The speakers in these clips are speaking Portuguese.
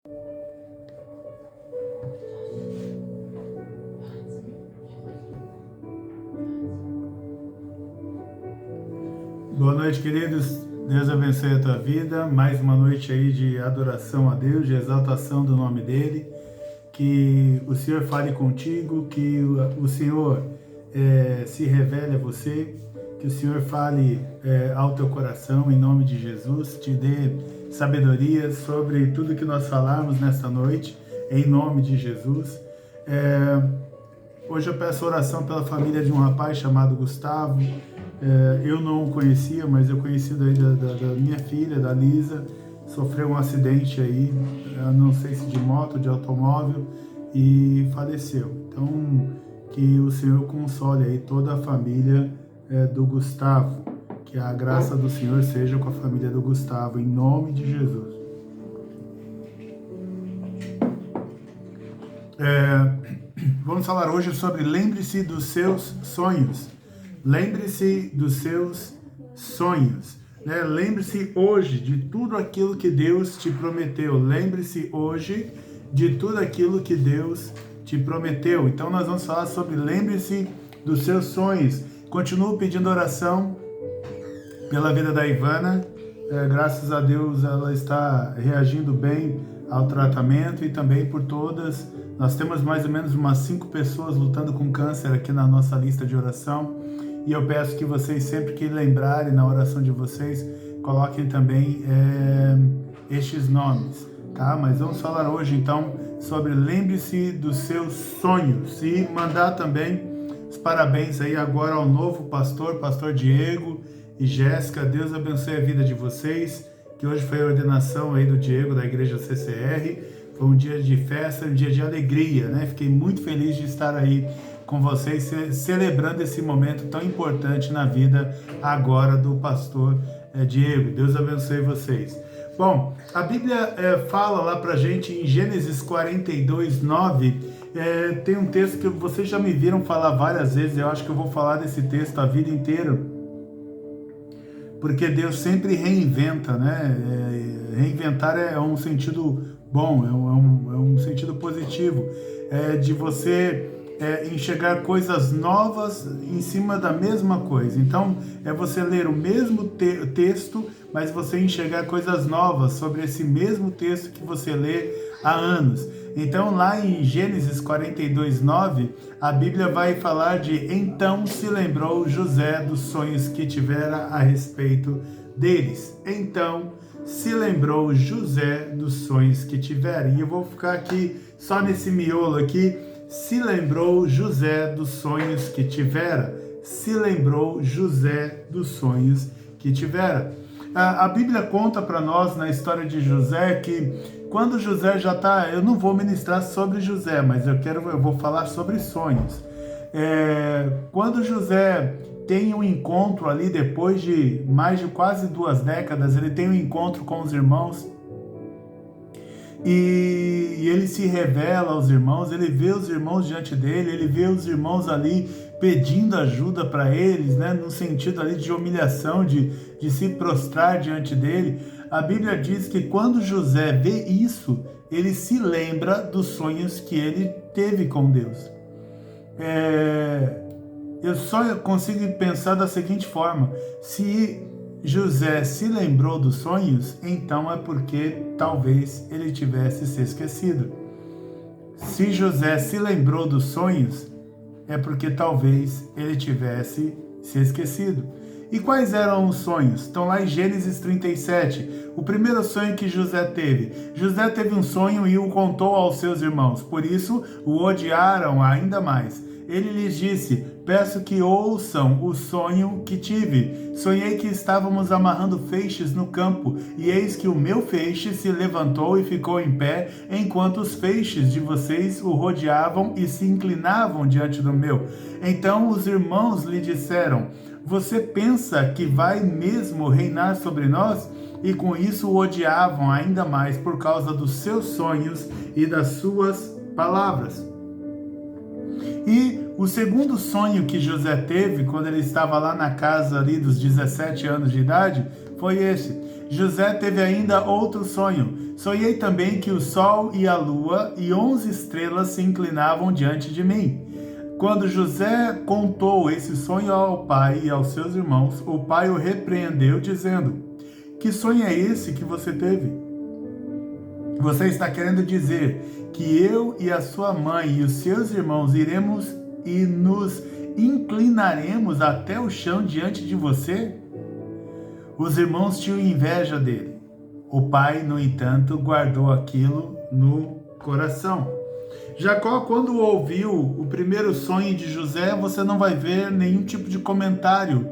Boa noite, queridos. Deus abençoe a tua vida. Mais uma noite aí de adoração a Deus, de exaltação do nome dEle. Que o Senhor fale contigo, que o Senhor se revele a você, que o Senhor fale ao teu coração, em nome de Jesus, te dê sabedoria sobre tudo que nós falarmos nesta noite, em nome de Jesus. Hoje eu peço oração pela família de um rapaz chamado Gustavo. Eu não o conhecia, mas eu conheci da minha filha, da Lisa. Sofreu um acidente aí, não sei se de moto, de automóvel, e faleceu. Então, que o Senhor console aí toda a família do Gustavo. Que a graça do Senhor seja com a família do Gustavo, em nome de Jesus. Vamos falar hoje sobre lembre-se dos seus sonhos. Lembre-se dos seus sonhos. Lembre-se hoje de tudo aquilo que Deus te prometeu. Lembre-se hoje de tudo aquilo que Deus te prometeu. Então nós vamos falar sobre lembre-se dos seus sonhos. Continuo pedindo oração pela vida da Ivana. Graças a Deus ela está reagindo bem ao tratamento e também por todas. Nós temos mais ou menos umas 5 pessoas lutando com câncer aqui na nossa lista de oração. E eu peço que vocês, sempre que lembrarem na oração de vocês, coloquem também estes nomes, tá? Mas vamos falar hoje, então, sobre lembre-se dos seus sonhos. E mandar também os parabéns aí agora ao novo pastor Diego e Jéssica. Deus abençoe a vida de vocês, que hoje foi a ordenação aí do Diego, da igreja CCR. Foi um dia de festa, um dia de alegria, né? Fiquei muito feliz de estar aí com vocês, celebrando esse momento tão importante na vida agora do pastor Diego. Deus abençoe vocês. Bom, a Bíblia fala lá pra gente em Gênesis 42, 9, tem um texto que vocês já me viram falar várias vezes. Eu acho que eu vou falar desse texto a vida inteira, porque Deus sempre reinventa, né? Reinventar é um sentido bom, é um sentido positivo, de você enxergar coisas novas em cima da mesma coisa. Então, é você ler o mesmo texto, mas você enxergar coisas novas sobre esse mesmo texto que você lê há anos. Então, lá em Gênesis 42, 9, a Bíblia vai falar de então se lembrou José dos sonhos que tivera a respeito deles. Então se lembrou José dos sonhos que tivera. E eu vou ficar aqui só nesse miolo aqui. Se lembrou José dos sonhos que tivera. Se lembrou José dos sonhos que tivera. A Bíblia conta para nós na história de José que quando José já está... Eu não vou ministrar sobre José, mas eu vou falar sobre sonhos. Quando José tem um encontro ali, depois de mais de quase 2 décadas, ele tem um encontro com os irmãos. E ele se revela aos irmãos, ele vê os irmãos diante dele, ele vê os irmãos ali pedindo ajuda para eles, né, no sentido ali de humilhação, de se prostrar diante dele. A Bíblia diz que quando José vê isso, ele se lembra dos sonhos que ele teve com Deus. Eu só consigo pensar da seguinte forma: se José se lembrou dos sonhos, então é porque talvez ele tivesse se esquecido. Se José se lembrou dos sonhos, é porque talvez ele tivesse se esquecido. E quais eram os sonhos? Estão lá em Gênesis 37. O primeiro sonho que José teve. José teve um sonho e o contou aos seus irmãos, por isso o odiaram ainda mais. Ele lhes disse: peço que ouçam o sonho que tive. Sonhei que estávamos amarrando feixes no campo, e eis que o meu feixe se levantou e ficou em pé, enquanto os feixes de vocês o rodeavam e se inclinavam diante do meu. Então os irmãos lhe disseram: você pensa que vai mesmo reinar sobre nós? E com isso o odiavam ainda mais por causa dos seus sonhos e das suas palavras. E o segundo sonho que José teve, quando ele estava lá na casa ali dos 17 anos de idade, foi esse. José teve ainda outro sonho. Sonhei também que o sol e a lua e 11 estrelas se inclinavam diante de mim. Quando José contou esse sonho ao pai e aos seus irmãos, o pai o repreendeu, dizendo: Que sonho é esse que você teve? Você está querendo dizer que eu e a sua mãe e os seus irmãos iremos e nos inclinaremos até o chão diante de você? Os irmãos tinham inveja dele. O pai, no entanto, guardou aquilo no coração. Jacó, quando ouviu o primeiro sonho de José, você não vai ver nenhum tipo de comentário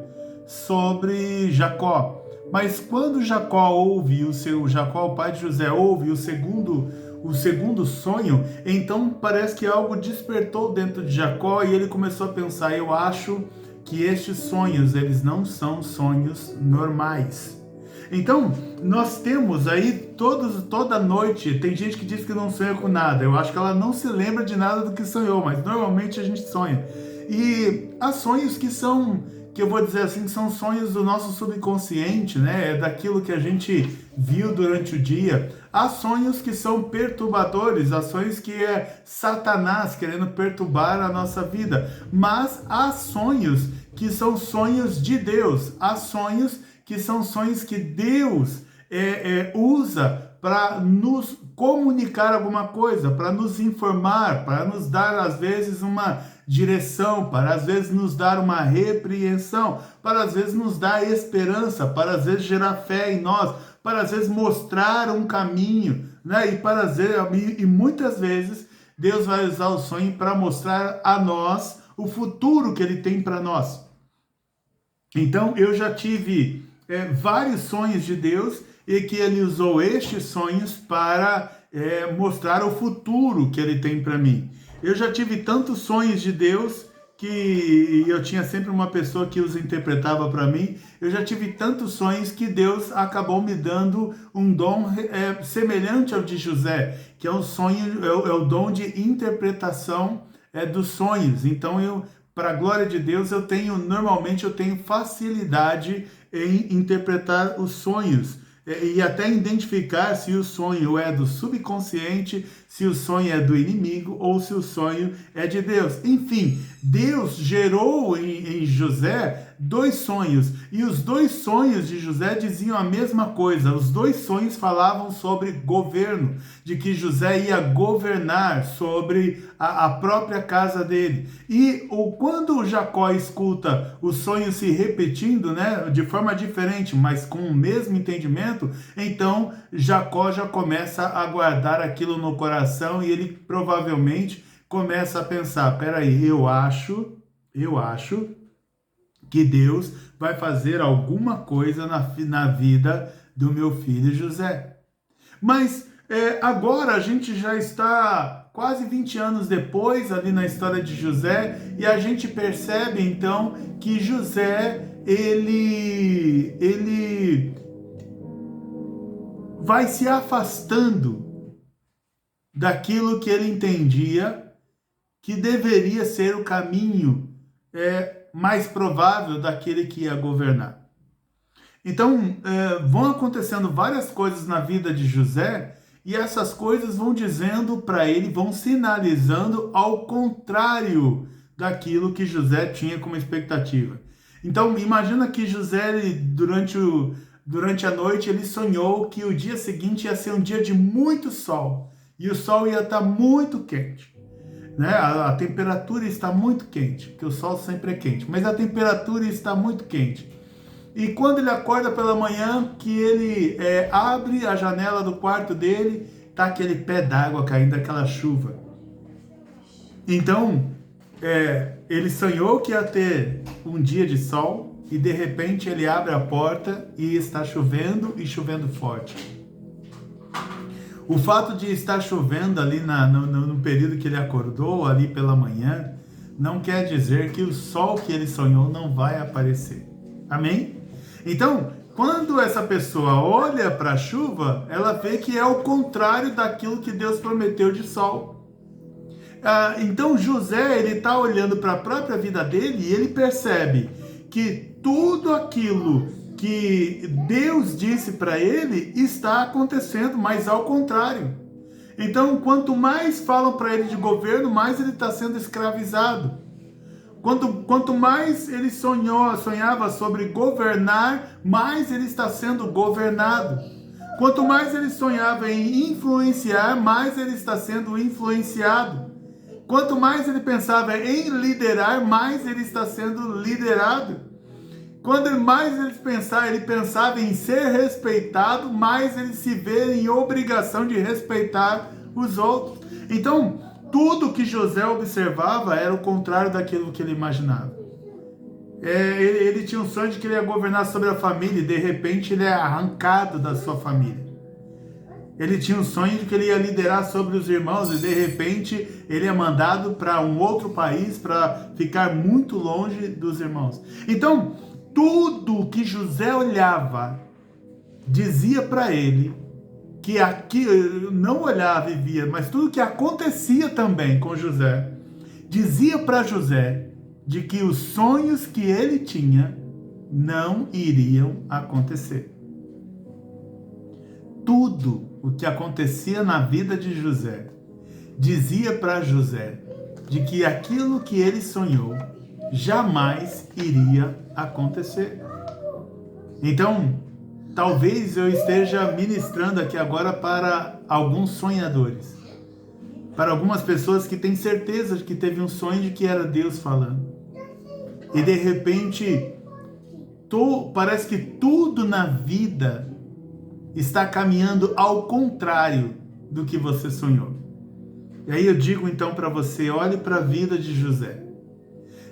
sobre Jacó. Mas quando Jacó ouve Jacó, o pai de José, ouve o segundo sonho, então parece que algo despertou dentro de Jacó e ele começou a pensar: eu acho que estes sonhos, eles não são sonhos normais. Então, nós temos aí toda noite, tem gente que diz que não sonha com nada. Eu acho que ela não se lembra de nada do que sonhou, mas normalmente a gente sonha. E há sonhos que eu vou dizer assim, são sonhos do nosso subconsciente, né? É daquilo que a gente viu durante o dia. Há sonhos que são perturbadores, há sonhos que é Satanás querendo perturbar a nossa vida. Mas há sonhos que são sonhos de Deus, há sonhos que são sonhos que Deus usa para nos comunicar alguma coisa, para nos informar, para nos dar às vezes uma direção, para às vezes nos dar uma repreensão, para às vezes nos dar esperança, para às vezes gerar fé em nós, para às vezes mostrar um caminho, né? E muitas vezes Deus vai usar o sonho para mostrar a nós o futuro que Ele tem para nós. Então eu já tive vários sonhos de Deus e que Ele usou estes sonhos para mostrar o futuro que Ele tem para mim. Eu já tive tantos sonhos de Deus que eu tinha sempre uma pessoa que os interpretava para mim. Eu já tive tantos sonhos que Deus acabou me dando um dom semelhante ao de José, que é um sonho, é o dom de interpretação dos sonhos. Então para a glória de Deus, normalmente eu tenho facilidade em interpretar os sonhos e até identificar se o sonho é do subconsciente, se o sonho é do inimigo ou se o sonho é de Deus. Enfim, Deus gerou em José 2 sonhos, e os 2 sonhos de José diziam a mesma coisa. Os 2 sonhos falavam sobre governo, de que José ia governar sobre a própria casa dele. E quando Jacó escuta o sonho se repetindo, né, de forma diferente, mas com o mesmo entendimento, então Jacó já começa a guardar aquilo no coração e ele provavelmente começa a pensar: peraí, eu acho que Deus vai fazer alguma coisa na vida do meu filho José. Mas agora a gente já está quase 20 anos depois ali na história de José, e a gente percebe então que José, ele vai se afastando daquilo que ele entendia que deveria ser o caminho mais provável daquele que ia governar. Então, vão acontecendo várias coisas na vida de José, e essas coisas vão dizendo para ele, vão sinalizando ao contrário daquilo que José tinha como expectativa. Então, imagina que José, durante a noite, ele sonhou que o dia seguinte ia ser um dia de muito sol, e o sol ia estar muito quente. Né? A temperatura está muito quente, porque o sol sempre é quente, mas a temperatura está muito quente. E quando ele acorda pela manhã, que ele abre a janela do quarto dele, tá aquele pé d'água caindo, aquela chuva. Então, ele sonhou que ia ter um dia de sol, e de repente ele abre a porta e está chovendo, e chovendo forte. O fato de estar chovendo ali no período que ele acordou, ali pela manhã, não quer dizer que o sol que ele sonhou não vai aparecer. Amém? Então, quando essa pessoa olha para a chuva, ela vê que é o contrário daquilo que Deus prometeu de sol. Então, José, ele está olhando para a própria vida dele e ele percebe que tudo aquilo que Deus disse para ele está acontecendo, mas ao contrário. Então, quanto mais falam para ele de governo, mais ele está sendo escravizado. Quanto mais ele sonhava sobre governar, mais ele está sendo governado. Quanto mais ele sonhava em influenciar, mais ele está sendo influenciado. Quanto mais ele pensava em liderar, mais ele está sendo liderado. Quando mais ele pensava em ser respeitado, mais ele se vê em obrigação de respeitar os outros. Então, tudo que José observava era o contrário daquilo que ele imaginava. Ele tinha um sonho de que ele ia governar sobre a família e de repente ele é arrancado da sua família. Ele tinha um sonho de que ele ia liderar sobre os irmãos e de repente ele é mandado para um outro país para ficar muito longe dos irmãos. Então, tudo que José olhava dizia para ele que aqui não olhava e via, mas tudo que acontecia também com José, dizia para José de que os sonhos que ele tinha não iriam acontecer. Tudo o que acontecia na vida de José dizia para José de que aquilo que ele sonhou jamais iria acontecer. Então, talvez eu esteja ministrando aqui agora para alguns sonhadores, para algumas pessoas que têm certeza de que teve um sonho de que era Deus falando. E de repente, parece que tudo na vida está caminhando ao contrário do que você sonhou. E aí eu digo então para você, olhe para a vida de José.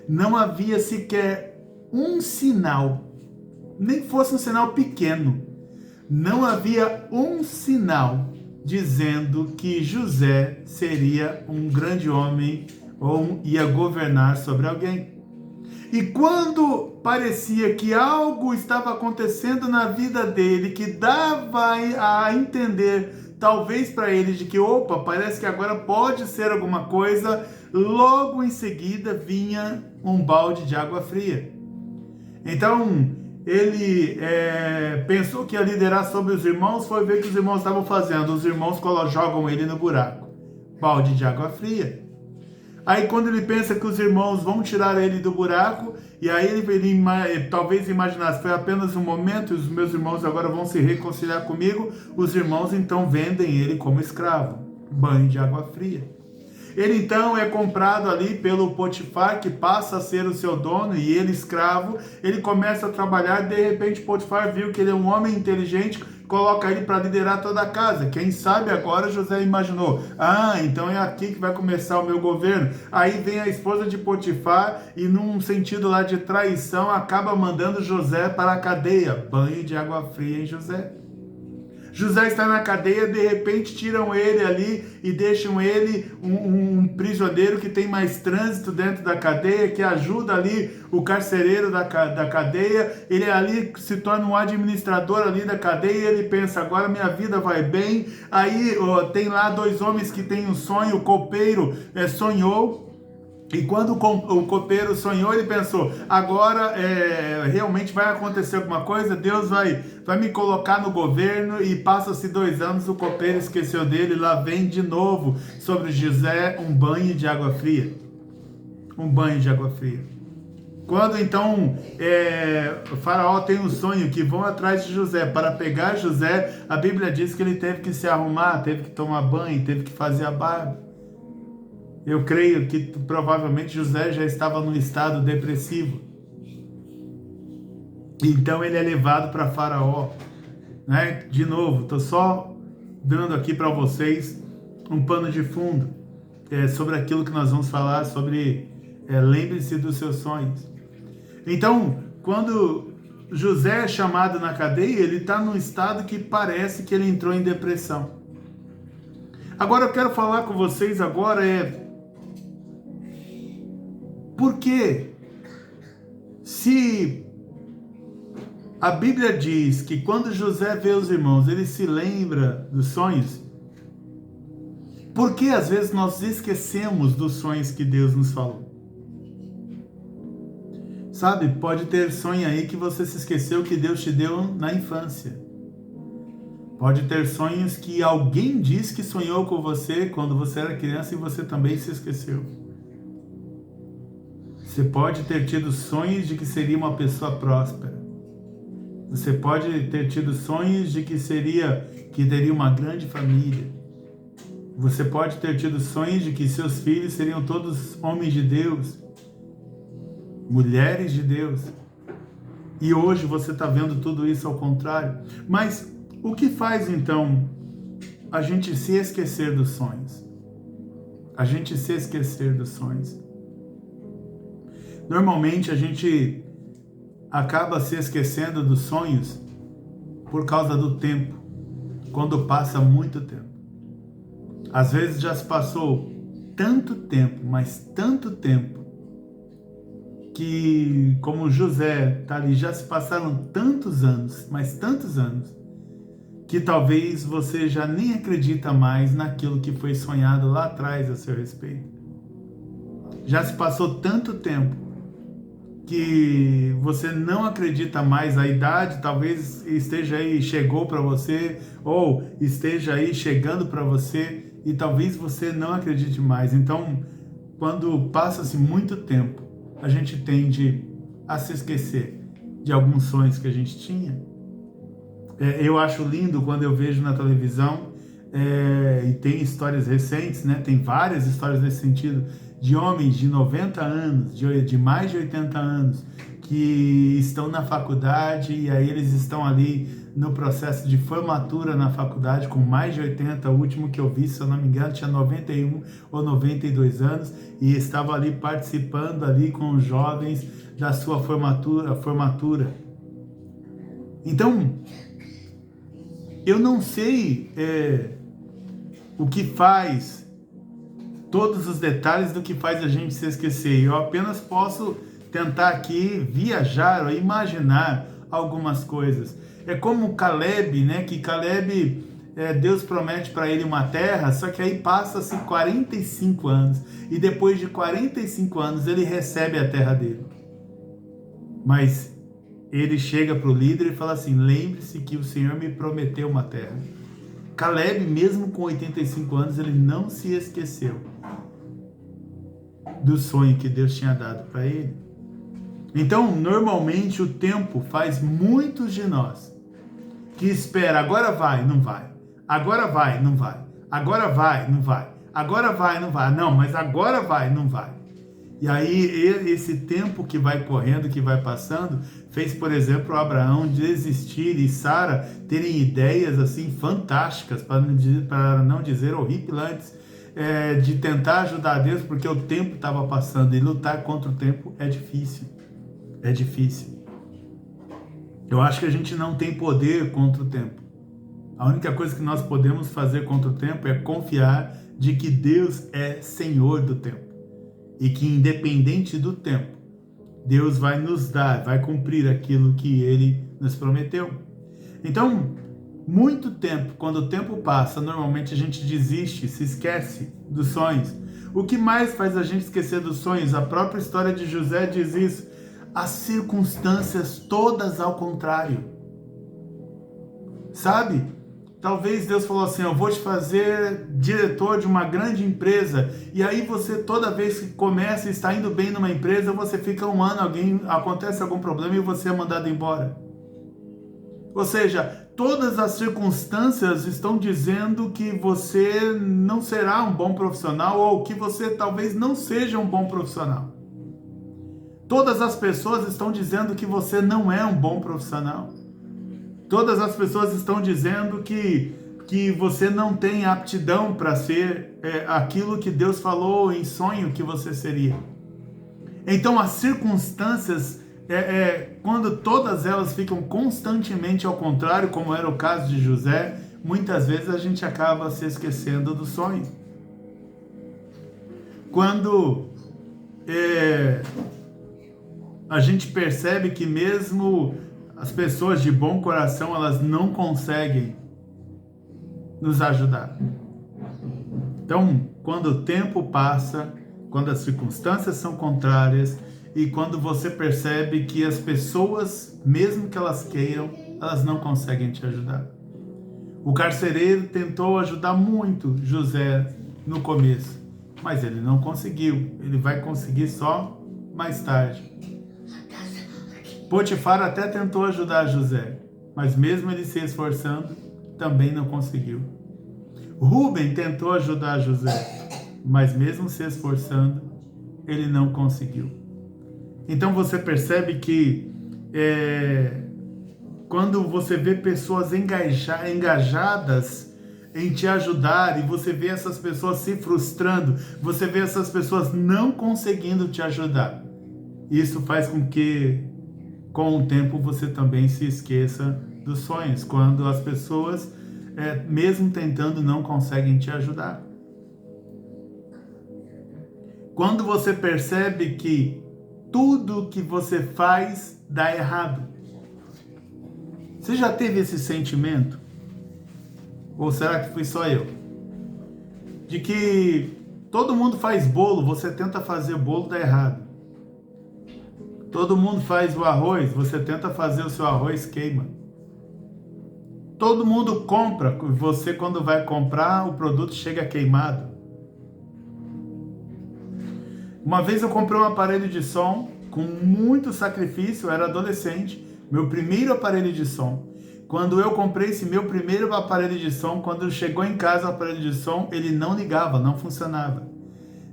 Não havia sequer um sinal, nem fosse um sinal pequeno, não havia um sinal dizendo que José seria um grande homem ou ia governar sobre alguém. E quando parecia que algo estava acontecendo na vida dele, que dava a entender, talvez para ele, de que, parece que agora pode ser alguma coisa, logo em seguida vinha um balde de água fria. Então, ele pensou que ia liderar sobre os irmãos, foi ver o que os irmãos estavam fazendo. Os irmãos jogam ele no buraco. Balde de água fria. Aí quando ele pensa que os irmãos vão tirar ele do buraco, e aí ele talvez imaginasse, foi apenas um momento, os meus irmãos agora vão se reconciliar comigo, os irmãos então vendem ele como escravo. Banho de água fria. Ele então é comprado ali pelo Potifar, que passa a ser o seu dono, e ele escravo, ele começa a trabalhar, de repente Potifar viu que ele é um homem inteligente, coloca ele para liderar toda a casa. Quem sabe agora José imaginou, então é aqui que vai começar o meu governo. Aí vem a esposa de Potifar e num sentido lá de traição acaba mandando José para a cadeia. Banho de água fria em José. José está na cadeia, de repente tiram ele ali e deixam ele um prisioneiro que tem mais trânsito dentro da cadeia, que ajuda ali o carcereiro da cadeia. Ele ali se torna um administrador ali da cadeia e ele pensa, agora minha vida vai bem. Aí tem lá dois homens que têm um sonho, o copeiro sonhou. E quando o copeiro sonhou, ele pensou, agora realmente vai acontecer alguma coisa, Deus vai me colocar no governo, e passa-se 2 anos, o copeiro esqueceu dele, lá vem de novo sobre José um banho de água fria. Um banho de água fria. Quando então o faraó tem um sonho que vão atrás de José, para pegar José, a Bíblia diz que ele teve que se arrumar, teve que tomar banho, teve que fazer a barba. Eu creio que provavelmente José já estava num estado depressivo. Então ele é levado para Faraó. Né? De novo, estou só dando aqui para vocês um pano de fundo sobre aquilo que nós vamos falar, sobre lembre-se dos seus sonhos. Então, quando José é chamado na cadeia, ele está num estado que parece que ele entrou em depressão. Agora eu quero falar com vocês agora por que, se a Bíblia diz que quando José vê os irmãos, ele se lembra dos sonhos, por que às vezes nós esquecemos dos sonhos que Deus nos falou? Sabe, pode ter sonho aí que você se esqueceu que Deus te deu na infância. Pode ter sonhos que alguém disse que sonhou com você quando você era criança e você também se esqueceu. Você pode ter tido sonhos de que seria uma pessoa próspera. Você pode ter tido sonhos de que teria uma grande família. Você pode ter tido sonhos de que seus filhos seriam todos homens de Deus, mulheres de Deus. E hoje você está vendo tudo isso ao contrário. Mas o que faz então a gente se esquecer dos sonhos? A gente se esquecer dos sonhos. Normalmente a gente acaba se esquecendo dos sonhos por causa do tempo, quando passa muito tempo. Às vezes já se passou tanto tempo, mas tanto tempo, que como José está ali, já se passaram tantos anos, mas tantos anos, que talvez você já nem acredita mais naquilo que foi sonhado lá atrás a seu respeito. Já se passou tanto tempo que você não acredita mais, a idade talvez esteja aí, chegou para você, ou esteja aí chegando para você, e talvez você não acredite mais. Então, quando passa-se muito tempo, a gente tende a se esquecer de alguns sonhos que a gente tinha. Eu acho lindo quando eu vejo na televisão, e tem histórias recentes, né? Tem várias histórias nesse sentido, de homens de 90 anos, de mais de 80 anos, que estão na faculdade e aí eles estão ali no processo de formatura na faculdade com mais de 80, o último que eu vi, se eu não me engano, tinha 91 ou 92 anos e estava ali participando ali com os jovens da sua formatura. Então, eu não sei o que faz, todos os detalhes do que faz a gente se esquecer. Eu apenas posso tentar aqui viajar ou imaginar algumas coisas. É como Caleb, né? Que Caleb, Deus promete para ele uma terra, só que aí passa-se 45 anos. E depois de 45 anos ele recebe a terra dele. Mas ele chega para o líder e fala assim: lembre-se que o Senhor me prometeu uma terra. Caleb, mesmo com 85 anos, ele não se esqueceu do sonho que Deus tinha dado para ele. Então, normalmente o tempo faz muitos de nós que espera, agora vai, não vai. Agora vai, não vai. Agora vai, não vai. Agora vai, não vai. Não, mas agora vai, não vai. E aí, esse tempo que vai correndo, que vai passando, fez, por exemplo, Abraão desistir e Sara terem ideias assim fantásticas, para não dizer horripilantes, de tentar ajudar a Deus, porque o tempo estava passando e lutar contra o tempo é difícil. É difícil. Eu acho que a gente não tem poder contra o tempo. A única coisa que nós podemos fazer contra o tempo é confiar de que Deus é Senhor do tempo. E que independente do tempo, Deus vai nos dar, vai cumprir aquilo que Ele nos prometeu. Então, muito tempo, quando o tempo passa, normalmente a gente desiste, se esquece dos sonhos. O que mais faz a gente esquecer dos sonhos? A própria história de José diz isso. As circunstâncias todas ao contrário. Sabe? Talvez Deus falou assim: eu vou te fazer diretor de uma grande empresa, e aí você, toda vez que começa e está indo bem numa empresa, você fica um ano, acontece algum problema e você é mandado embora. Ou seja, todas as circunstâncias estão dizendo que você não será um bom profissional, ou que você talvez não seja um bom profissional. Todas as pessoas estão dizendo que você não é um bom profissional. Todas as pessoas estão dizendo que você não tem aptidão para ser aquilo que Deus falou em sonho que você seria. Então as circunstâncias, quando todas elas ficam constantemente ao contrário, como era o caso de José, muitas vezes a gente acaba se esquecendo do sonho. Quando a gente percebe que mesmo as pessoas de bom coração, elas não conseguem nos ajudar. Então, quando o tempo passa, quando as circunstâncias são contrárias, e quando você percebe que as pessoas, mesmo que elas queiram, elas não conseguem te ajudar. O carcereiro tentou ajudar muito José no começo, mas ele não conseguiu. Ele vai conseguir só mais tarde. Potifar até tentou ajudar José, mas mesmo ele se esforçando, também não conseguiu. Rúben tentou ajudar José, mas mesmo se esforçando, ele não conseguiu. Então você percebe que quando você vê pessoas engajadas em te ajudar, e você vê essas pessoas se frustrando, você vê essas pessoas não conseguindo te ajudar, isso faz com que, com o tempo, você também se esqueça dos sonhos, quando as pessoas, mesmo tentando, não conseguem te ajudar. Quando você percebe que tudo que você faz dá errado. Você já teve esse sentimento? Ou será que fui só eu? De que todo mundo faz bolo, você tenta fazer o bolo, dá errado. Todo mundo faz o arroz, você tenta fazer o seu arroz, queima. Todo mundo compra, você quando vai comprar, o produto chega queimado. Uma vez eu comprei um aparelho de som com muito sacrifício, eu era adolescente, meu primeiro aparelho de som. Quando eu comprei esse meu primeiro aparelho de som, quando chegou em casa o aparelho de som, ele não ligava, não funcionava.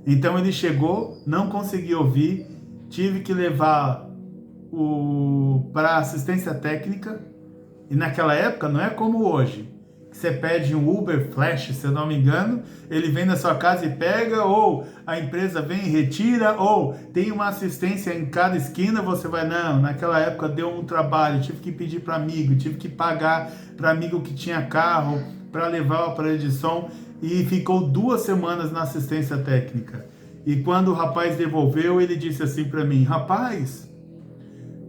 Então ele chegou, não consegui ouvir, tive que levar para assistência técnica. E naquela época não é como hoje. Você pede um Uber Flash, se eu não me engano, ele vem na sua casa e pega, ou a empresa vem e retira, ou tem uma assistência em cada esquina, você vai, não, naquela época deu um trabalho, tive que pedir para amigo, tive que pagar para amigo que tinha carro, para levar o aparelho de som, e ficou 2 semanas na assistência técnica. E quando o rapaz devolveu, ele disse assim para mim, rapaz,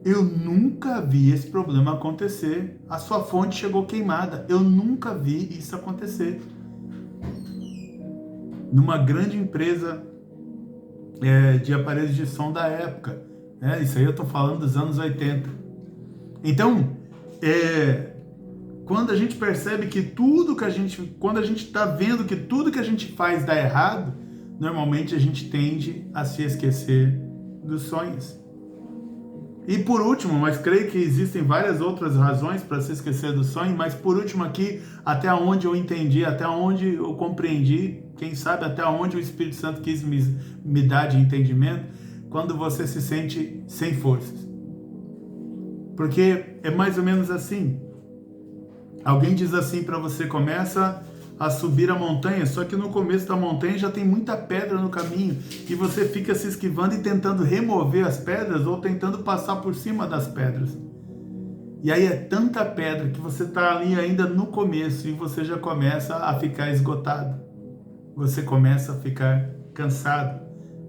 eu nunca vi esse problema acontecer. A sua fonte chegou queimada. Eu nunca vi isso acontecer. Numa grande empresa de aparelhos de som da época. Isso aí eu estou falando dos anos 80. Então, quando a gente percebe que quando a gente está vendo que tudo que a gente faz dá errado, normalmente a gente tende a se esquecer dos sonhos. E por último, mas creio que existem várias outras razões para se esquecer do sonho, mas por último aqui, até onde eu entendi, até onde eu compreendi, quem sabe até onde o Espírito Santo quis me dar de entendimento, quando você se sente sem forças. Porque é mais ou menos assim. Alguém diz assim para você, começa a subir a montanha, só que no começo da montanha já tem muita pedra no caminho e você fica se esquivando e tentando remover as pedras ou tentando passar por cima das pedras. E aí é tanta pedra que você está ali ainda no começo e você já começa a ficar esgotado. Você começa a ficar cansado.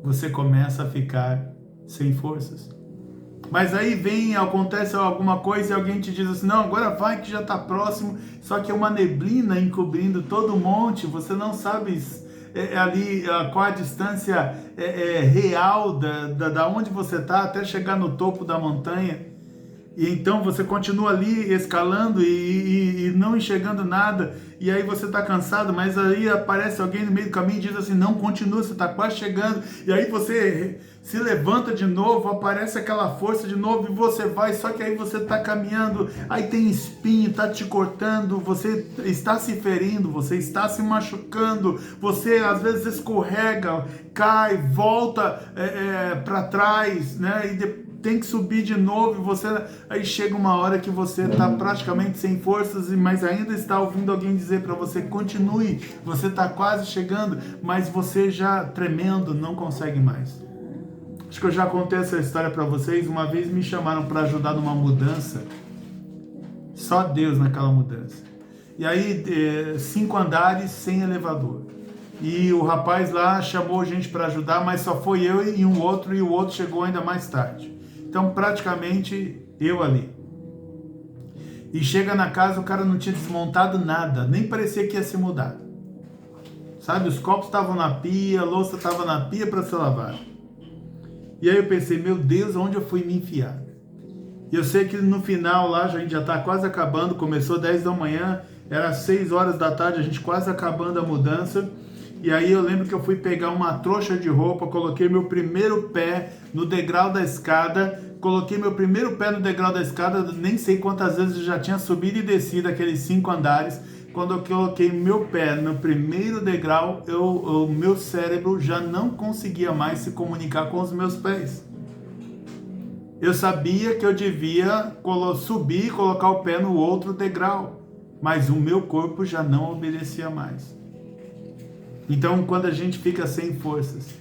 Você começa a ficar sem forças. Mas aí acontece alguma coisa e alguém te diz assim, não, agora vai que já está próximo, só que é uma neblina encobrindo todo o monte, você não sabe ali qual a distância real da onde você está até chegar no topo da montanha. E então você continua ali escalando e não enxergando nada, e aí você está cansado, mas aí aparece alguém no meio do caminho e diz assim, não, continua, você está quase chegando, e aí você se levanta de novo, aparece aquela força de novo, e você vai, só que aí você está caminhando, aí tem espinho, está te cortando, você está se ferindo, você está se machucando, você às vezes escorrega, cai, volta para trás, né, e tem que subir de novo, aí chega uma hora que você está praticamente sem forças, mas ainda está ouvindo alguém dizer para você, continue, você está quase chegando, mas você já tremendo, não consegue mais. Acho que eu já contei essa história para vocês. Uma vez me chamaram para ajudar numa mudança, só Deus naquela mudança, e aí 5 andares sem elevador, e o rapaz lá chamou gente para ajudar, mas só foi eu e o outro chegou ainda mais tarde. Então, praticamente, eu ali. E chega na casa, o cara não tinha desmontado nada, nem parecia que ia se mudar. Sabe, os copos estavam na pia, a louça estava na pia para ser lavada. E aí eu pensei, meu Deus, onde eu fui me enfiar? E eu sei que no final lá, a gente já está quase acabando, começou 10 da manhã, era 6 horas da tarde, a gente quase acabando a mudança. E aí eu lembro que eu fui pegar uma trouxa de roupa, coloquei meu primeiro pé no degrau da escada, coloquei meu primeiro pé no degrau da escada, nem sei quantas vezes eu já tinha subido e descido aqueles 5 andares. Quando eu coloquei meu pé no primeiro degrau, o meu cérebro já não conseguia mais se comunicar com os meus pés. Eu sabia que eu devia subir e colocar o pé no outro degrau, mas o meu corpo já não obedecia mais. Então, quando a gente fica sem forças,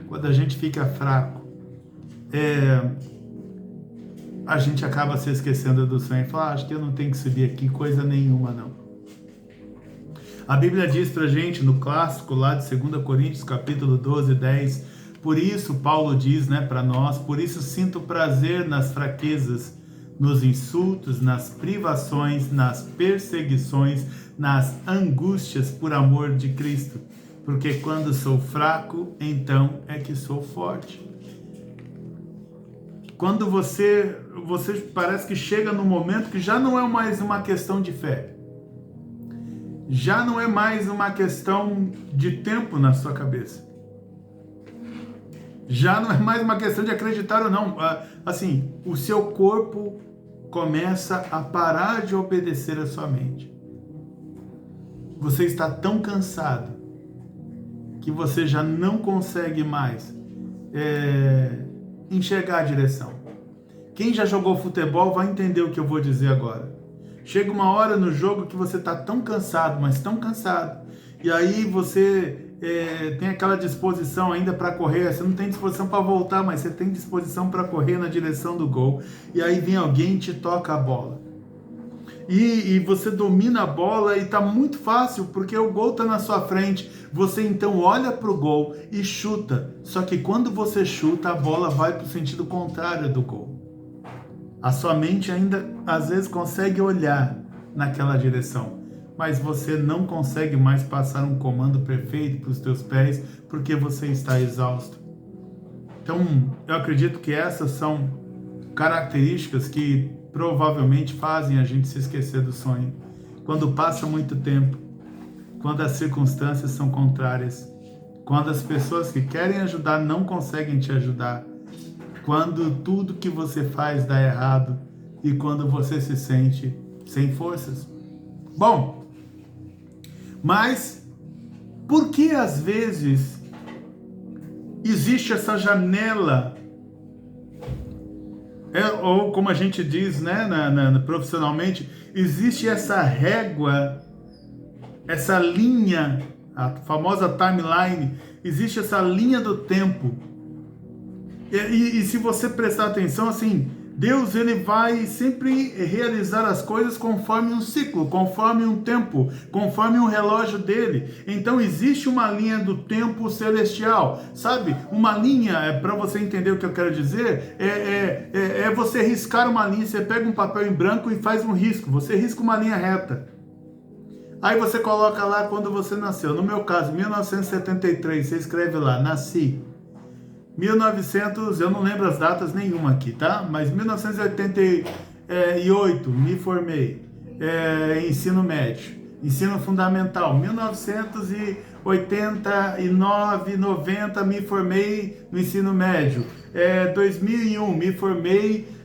quando a gente fica fraco, a gente acaba se esquecendo do sonho e fala, acho que eu não tenho que subir aqui coisa nenhuma, não. A Bíblia diz pra gente, no clássico lá de 2 Coríntios, capítulo 12, 10, por isso Paulo diz, para nós, por isso sinto prazer nas fraquezas, nos insultos, nas privações, nas perseguições, nas angústias por amor de Cristo. Porque quando sou fraco, então é que sou forte. Quando você parece que chega num momento que já não é mais uma questão de fé. Já não é mais uma questão de tempo na sua cabeça. Já não é mais uma questão de acreditar ou não. Assim, o seu corpo começa a parar de obedecer a sua mente. Você está tão cansado que você já não consegue mais enxergar a direção. Quem já jogou futebol vai entender o que eu vou dizer agora. Chega uma hora no jogo que você está tão cansado, mas tão cansado, e aí você tem aquela disposição ainda para correr, você não tem disposição para voltar, mas você tem disposição para correr na direção do gol, e aí vem alguém e te toca a bola. E você domina a bola e está muito fácil, porque o gol está na sua frente. Você então olha para o gol e chuta. Só que quando você chuta, a bola vai para o sentido contrário do gol. A sua mente ainda às vezes consegue olhar naquela direção, mas você não consegue mais passar um comando perfeito para os teus pés, porque você está exausto. Então, eu acredito que essas são características que provavelmente fazem a gente se esquecer do sonho. Quando passa muito tempo, quando as circunstâncias são contrárias, quando as pessoas que querem ajudar não conseguem te ajudar, quando tudo que você faz dá errado e quando você se sente sem forças. Bom, mas por que às vezes existe essa janela, ou como a gente diz, profissionalmente, existe essa régua, essa linha, a famosa timeline, existe essa linha do tempo. E se você prestar atenção, assim, Deus ele vai sempre realizar as coisas conforme um ciclo, conforme um tempo, conforme um relógio dele. Então existe uma linha do tempo celestial, sabe? Uma linha, para você entender o que eu quero dizer, é você riscar uma linha. Você pega um papel em branco e faz um risco, você risca uma linha reta. Aí você coloca lá quando você nasceu. No meu caso, 1973, você escreve lá, nasci. 1900, eu não lembro as datas nenhuma aqui, tá? Mas 1988, me formei, ensino médio, ensino fundamental. 1989, 90, me formei no ensino médio. 2001, me formei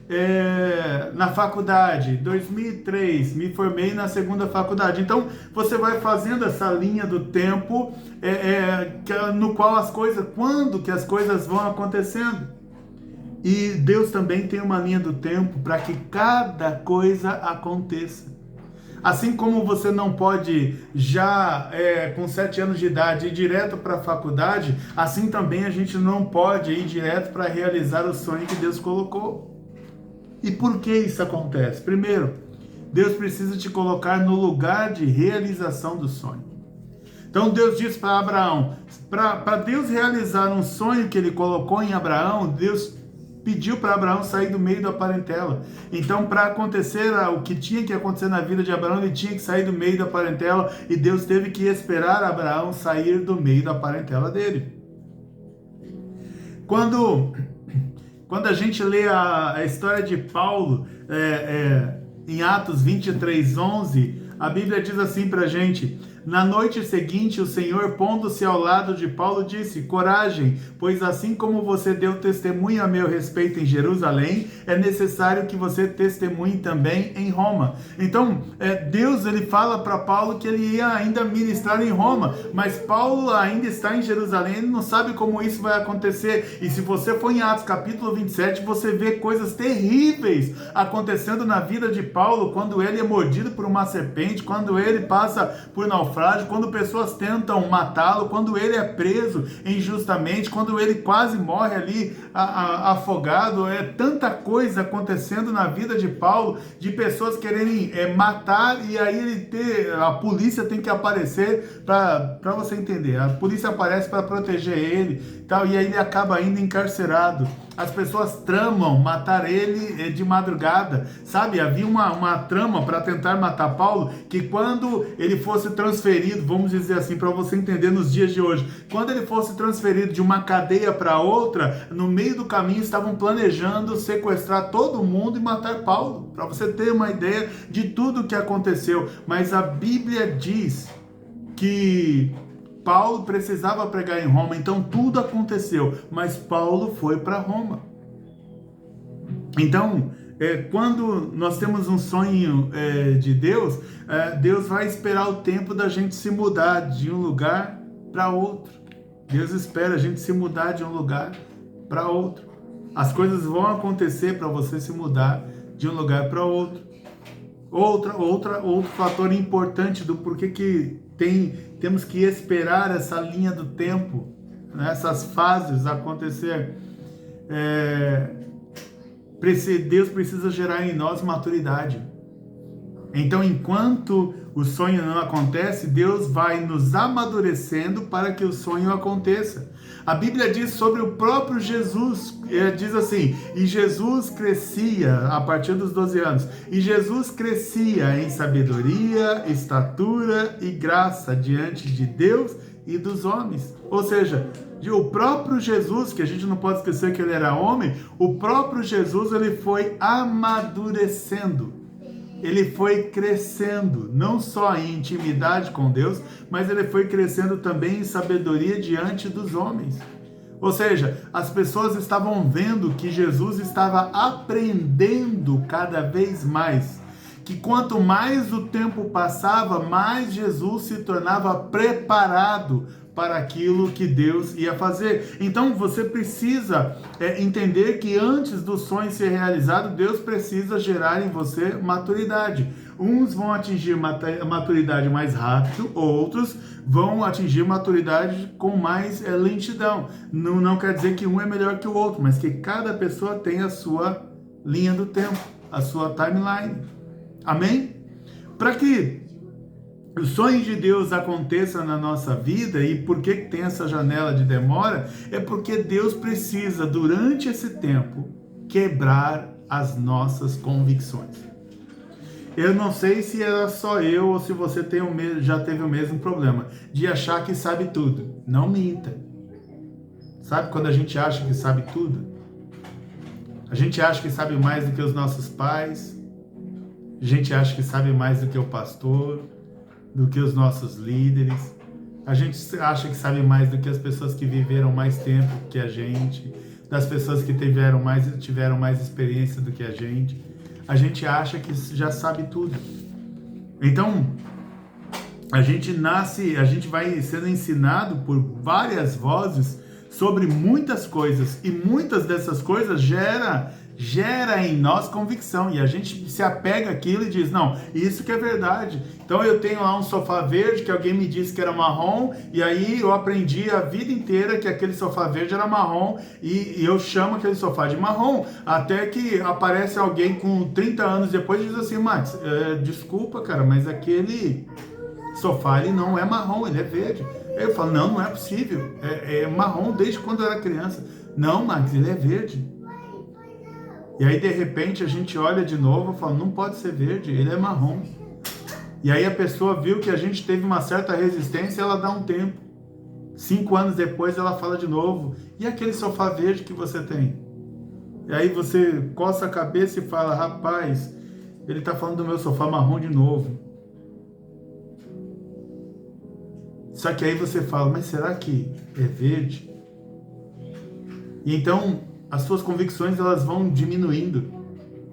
na faculdade. 2003, me formei na segunda faculdade. Então, você vai fazendo essa linha do tempo no qual as coisas, quando que as coisas vão acontecendo. E Deus também tem uma linha do tempo para que cada coisa aconteça. Assim como você não pode já com 7 anos de idade ir direto para a faculdade, assim também a gente não pode ir direto para realizar o sonho que Deus colocou. E por que isso acontece? Primeiro, Deus precisa te colocar no lugar de realização do sonho. Então Deus diz para Abraão, para Deus realizar um sonho que ele colocou em Abraão, Deus pediu para Abraão sair do meio da parentela. Então, para acontecer o que tinha que acontecer na vida de Abraão, ele tinha que sair do meio da parentela, e Deus teve que esperar Abraão sair do meio da parentela dele. Quando Quando a gente lê a história de Paulo, em Atos 23:11, a Bíblia diz assim pra gente: na noite seguinte, o Senhor, pondo-se ao lado de Paulo, disse: coragem, pois assim como você deu testemunho a meu respeito em Jerusalém, é necessário que você testemunhe também em Roma. Então, Deus ele fala para Paulo que ele ia ainda ministrar em Roma, mas Paulo ainda está em Jerusalém, ele não sabe como isso vai acontecer. E se você for em Atos capítulo 27, você vê coisas terríveis acontecendo na vida de Paulo, quando ele é mordido por uma serpente, quando ele passa por naufrágio, quando pessoas tentam matá-lo, quando ele é preso injustamente, quando ele quase morre ali afogado. É tanta coisa acontecendo na vida de Paulo, de pessoas quererem matar, e aí a polícia tem que aparecer para você entender. A polícia aparece para proteger ele, tal, e aí ele acaba ainda encarcerado. As pessoas tramam matar ele de madrugada, sabe? Havia uma trama para tentar matar Paulo, que quando ele fosse transferido, vamos dizer assim, para você entender nos dias de hoje, quando ele fosse transferido de uma cadeia para outra, no meio do caminho estavam planejando sequestrar todo mundo e matar Paulo, para você ter uma ideia de tudo o que aconteceu. Mas a Bíblia diz que Paulo precisava pregar em Roma, então tudo aconteceu, mas Paulo foi para Roma. Então, quando nós temos um sonho de Deus, Deus vai esperar o tempo da gente se mudar de um lugar para outro. Deus espera a gente se mudar de um lugar para outro. As coisas vão acontecer para você se mudar de um lugar para outro. Outro fator importante do porquê que temos que esperar essa linha do tempo, né, essas fases acontecer. Deus precisa gerar em nós maturidade. Então, enquanto o sonho não acontece, Deus vai nos amadurecendo para que o sonho aconteça. A Bíblia diz sobre o próprio Jesus, diz assim: e Jesus crescia a partir dos 12 anos, e Jesus crescia em sabedoria, estatura e graça diante de Deus e dos homens. Ou seja, o próprio Jesus, que a gente não pode esquecer que ele era homem, o próprio Jesus ele foi amadurecendo. Ele foi crescendo, não só em intimidade com Deus, mas ele foi crescendo também em sabedoria diante dos homens. Ou seja, as pessoas estavam vendo que Jesus estava aprendendo cada vez mais. Que quanto mais o tempo passava, mais Jesus se tornava preparado para aquilo que Deus ia fazer. Então você precisa entender que antes do sonho ser realizado, Deus precisa gerar em você maturidade. Uns vão atingir maturidade mais rápido, outros vão atingir maturidade com mais lentidão. Não quer dizer que um é melhor que o outro, mas que cada pessoa tem a sua linha do tempo, a sua timeline. Amém? Para que o sonho de Deus aconteça na nossa vida, e por que tem essa janela de demora, é porque Deus precisa, durante esse tempo, quebrar as nossas convicções. Eu não sei se era só eu ou se você já teve o mesmo problema, de achar que sabe tudo. Não minta. Sabe quando a gente acha que sabe tudo? A gente acha que sabe mais do que os nossos pais, a gente acha que sabe mais do que o pastor, do que os nossos líderes, a gente acha que sabe mais do que as pessoas que viveram mais tempo que a gente, das pessoas que tiveram mais experiência do que a gente acha que já sabe tudo. Então, a gente vai sendo ensinado por várias vozes sobre muitas coisas, e muitas dessas coisas gera em nós convicção, e a gente se apega àquilo e diz: não, isso que é verdade. Então eu tenho lá um sofá verde que alguém me disse que era marrom, e aí eu aprendi a vida inteira que aquele sofá verde era marrom, e eu chamo aquele sofá de marrom, até que aparece alguém com 30 anos depois e diz assim: Max, desculpa cara, mas aquele sofá ele não é marrom, ele é verde. Aí eu falo: não é possível, é marrom desde quando eu era criança. Não, Max, ele é verde. E aí de repente a gente olha de novo e fala: não pode ser verde, ele é marrom. E aí a pessoa viu que a gente teve uma certa resistência, ela dá um tempo. 5 anos depois ela fala de novo: e aquele sofá verde que você tem? E aí você coça a cabeça e fala, rapaz, ele está falando do meu sofá marrom de novo. Só que aí você fala, mas será que é verde? E então as suas convicções elas vão diminuindo,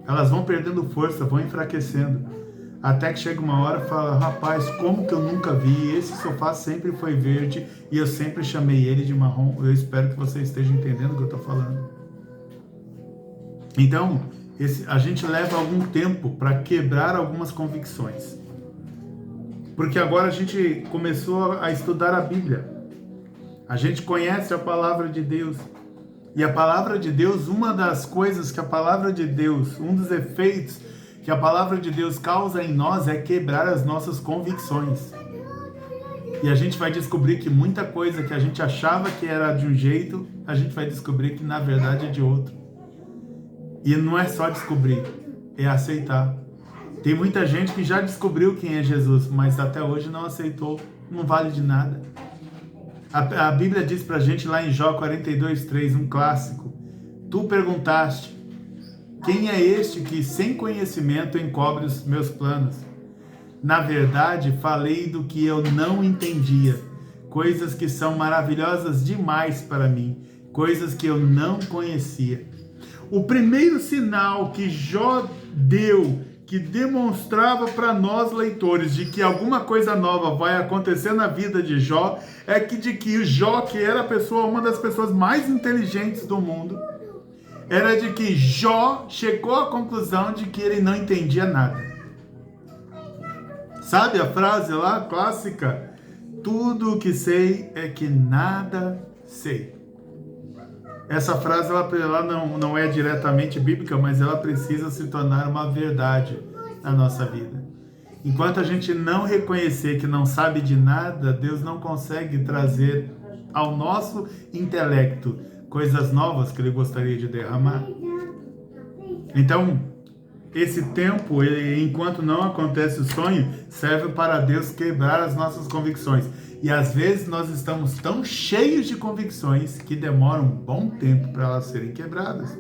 elas vão perdendo força, vão enfraquecendo, até que chega uma hora e fala, rapaz, como que eu nunca vi, esse sofá sempre foi verde e eu sempre chamei ele de marrom. Eu espero que você esteja entendendo o que eu estou falando. Então, a gente leva algum tempo para quebrar algumas convicções. Porque agora a gente começou a estudar a Bíblia. A gente conhece a palavra de Deus. E a palavra de Deus, uma das coisas que a palavra de Deus, um dos efeitos que a palavra de Deus causa em nós é quebrar as nossas convicções. E a gente vai descobrir que muita coisa que a gente achava que era de um jeito, a gente vai descobrir que na verdade é de outro. E não é só descobrir, é aceitar. Tem muita gente que já descobriu quem é Jesus, mas até hoje não aceitou, não vale de nada. A Bíblia diz pra gente lá em Jó 42:3, um clássico, tu perguntaste, quem é este que sem conhecimento encobre os meus planos? Na verdade, falei do que eu não entendia, coisas que são maravilhosas demais para mim, coisas que eu não conhecia. O primeiro sinal que Jó deu, que demonstrava para nós leitores de que alguma coisa nova vai acontecer na vida de Jó, é que Jó, que era uma das pessoas mais inteligentes do mundo, era de que Jó chegou à conclusão de que ele não entendia nada. Sabe a frase lá clássica? Tudo o que sei é que nada sei. Essa frase ela não é diretamente bíblica, mas ela precisa se tornar uma verdade na nossa vida. Enquanto a gente não reconhecer que não sabe de nada, Deus não consegue trazer ao nosso intelecto coisas novas que Ele gostaria de derramar. Então, esse tempo, enquanto não acontece o sonho, serve para Deus quebrar as nossas convicções. E às vezes nós estamos tão cheios de convicções que demora um bom tempo para elas serem quebradas.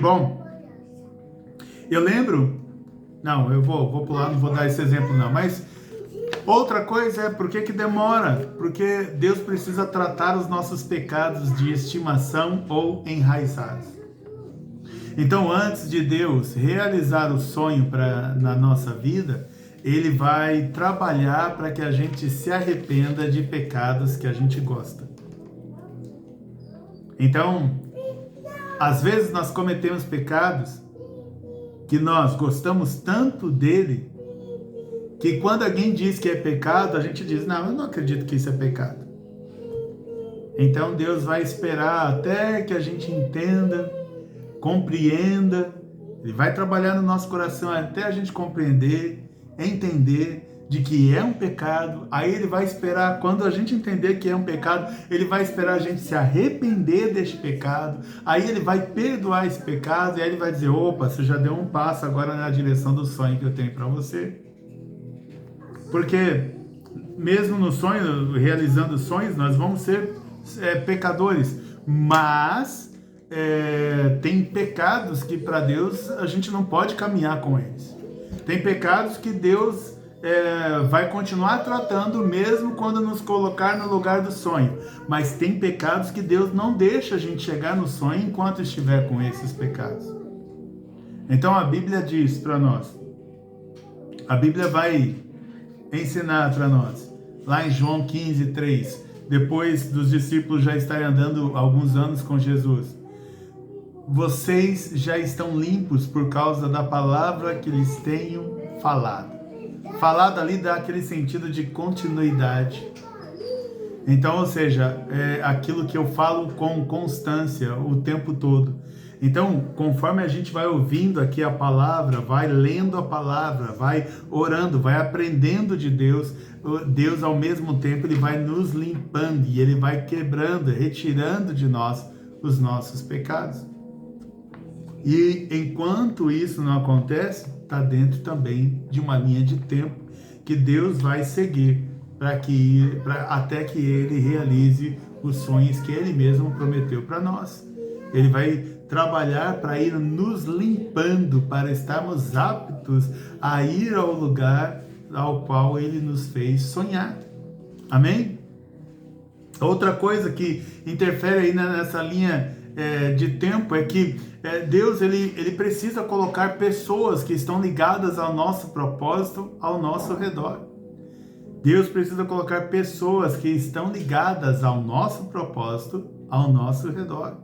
Bom, eu lembro... Não, eu vou pular, não vou dar esse exemplo não, mas outra coisa é por que demora? Porque Deus precisa tratar os nossos pecados de estimação ou enraizados. Então, antes de Deus realizar o sonho na nossa vida, Ele vai trabalhar para que a gente se arrependa de pecados que a gente gosta. Então, às vezes nós cometemos pecados que nós gostamos tanto dele, que quando alguém diz que é pecado, a gente diz, não, eu não acredito que isso é pecado. Então Deus vai esperar até que a gente entenda, compreenda, Ele vai trabalhar no nosso coração até a gente compreender, entender de que é um pecado. Aí Ele vai esperar, quando a gente entender que é um pecado, Ele vai esperar a gente se arrepender deste pecado. Aí Ele vai perdoar esse pecado e aí Ele vai dizer, opa, você já deu um passo agora na direção do sonho que eu tenho para você. Porque mesmo no sonho, realizando sonhos, nós vamos ser pecadores, mas tem pecados que para Deus a gente não pode caminhar com eles. Tem pecados que Deus vai continuar tratando mesmo quando nos colocar no lugar do sonho. Mas tem pecados que Deus não deixa a gente chegar no sonho enquanto estiver com esses pecados. Então a Bíblia diz para nós, a Bíblia vai ensinar para nós, lá em João 15:3, depois dos discípulos já estarem andando alguns anos com Jesus, vocês já estão limpos por causa da palavra que lhes tenho falado. Falado ali dá aquele sentido de continuidade. Então, ou seja, é aquilo que eu falo com constância o tempo todo. Então, conforme a gente vai ouvindo aqui a palavra, vai lendo a palavra, vai orando, vai aprendendo de Deus, Deus ao mesmo tempo Ele vai nos limpando e Ele vai quebrando, retirando de nós os nossos pecados. E enquanto isso não acontece, está dentro também de uma linha de tempo que Deus vai seguir até que Ele realize os sonhos que Ele mesmo prometeu para nós. Ele vai trabalhar para ir nos limpando, para estarmos aptos a ir ao lugar ao qual Ele nos fez sonhar. Amém? Outra coisa que interfere aí nessa linha de tempo é que Deus ele precisa colocar pessoas que estão ligadas ao nosso propósito ao nosso redor. Deus precisa colocar pessoas que estão ligadas ao nosso propósito ao nosso redor.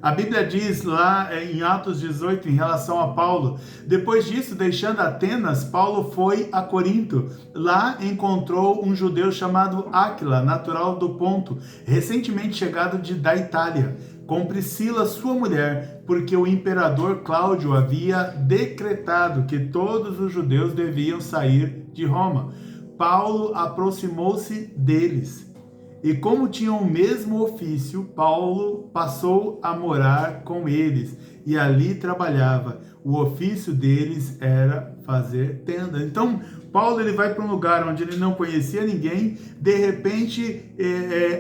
A Bíblia diz lá em Atos 18, em relação a Paulo: depois disso, deixando Atenas, Paulo foi a Corinto. Lá encontrou um judeu chamado Áquila, natural do Ponto, recentemente chegado da Itália, com Priscila, sua mulher, porque o imperador Cláudio havia decretado que todos os judeus deviam sair de Roma. Paulo aproximou-se deles. E como tinham o mesmo ofício, Paulo passou a morar com eles e ali trabalhava. O ofício deles era fazer tenda. Então, Paulo ele vai para um lugar onde ele não conhecia ninguém. De repente,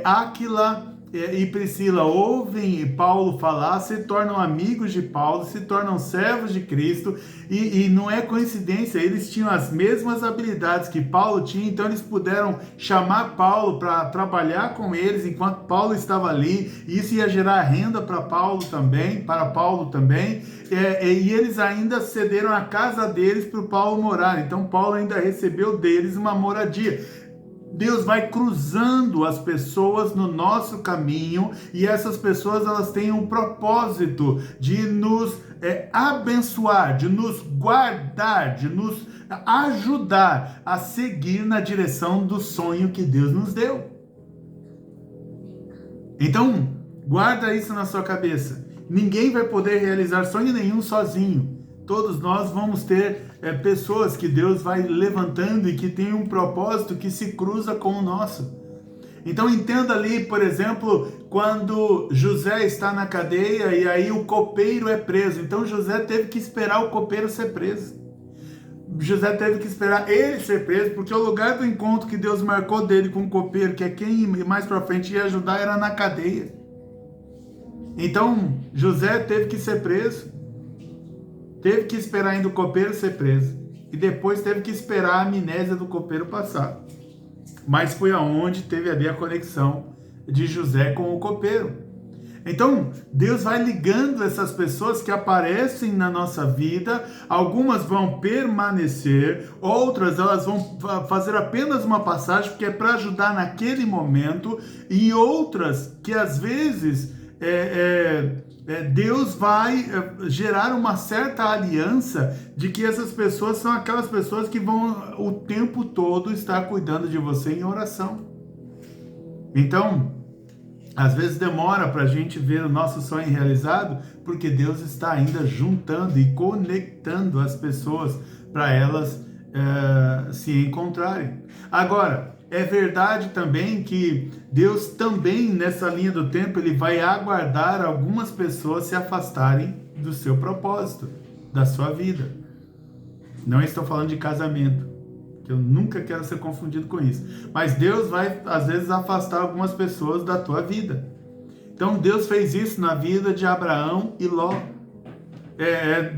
Áquila e Priscila ouvem Paulo falar, se tornam amigos de Paulo, se tornam servos de Cristo, e não é coincidência, eles tinham as mesmas habilidades que Paulo tinha, então eles puderam chamar Paulo para trabalhar com eles enquanto Paulo estava ali. Isso ia gerar renda para Paulo também, e eles ainda cederam a casa deles para o Paulo morar, então Paulo ainda recebeu deles uma moradia. Deus vai cruzando as pessoas no nosso caminho, e essas pessoas elas têm um propósito de nos abençoar, de nos guardar, de nos ajudar a seguir na direção do sonho que Deus nos deu. Então, guarda isso na sua cabeça. Ninguém vai poder realizar sonho nenhum sozinho. Todos nós vamos ter pessoas que Deus vai levantando e que tem um propósito que se cruza com o nosso. Então entenda ali, por exemplo, quando José está na cadeia e aí o copeiro é preso. Então José teve que esperar o copeiro ser preso. José teve que esperar ele ser preso, porque o lugar do encontro que Deus marcou dele com o copeiro, que é quem mais para frente ia ajudar, era na cadeia. Então José teve que ser preso. Teve que esperar ainda o copeiro ser preso. E depois teve que esperar a amnésia do copeiro passar. Mas foi aonde teve ali a conexão de José com o copeiro. Então, Deus vai ligando essas pessoas que aparecem na nossa vida. Algumas vão permanecer, outras elas vão fazer apenas uma passagem, porque é para ajudar naquele momento. E outras que às vezes Deus vai gerar uma certa aliança de que essas pessoas são aquelas pessoas que vão o tempo todo estar cuidando de você em oração. Então, às vezes demora para a gente ver o nosso sonho realizado, porque Deus está ainda juntando e conectando as pessoas para elas se encontrarem. Agora, é verdade também que Deus também, nessa linha do tempo, Ele vai aguardar algumas pessoas se afastarem do seu propósito, da sua vida. Não estou falando de casamento, que eu nunca quero ser confundido com isso. Mas Deus vai, às vezes, afastar algumas pessoas da tua vida. Então, Deus fez isso na vida de Abraão e Ló.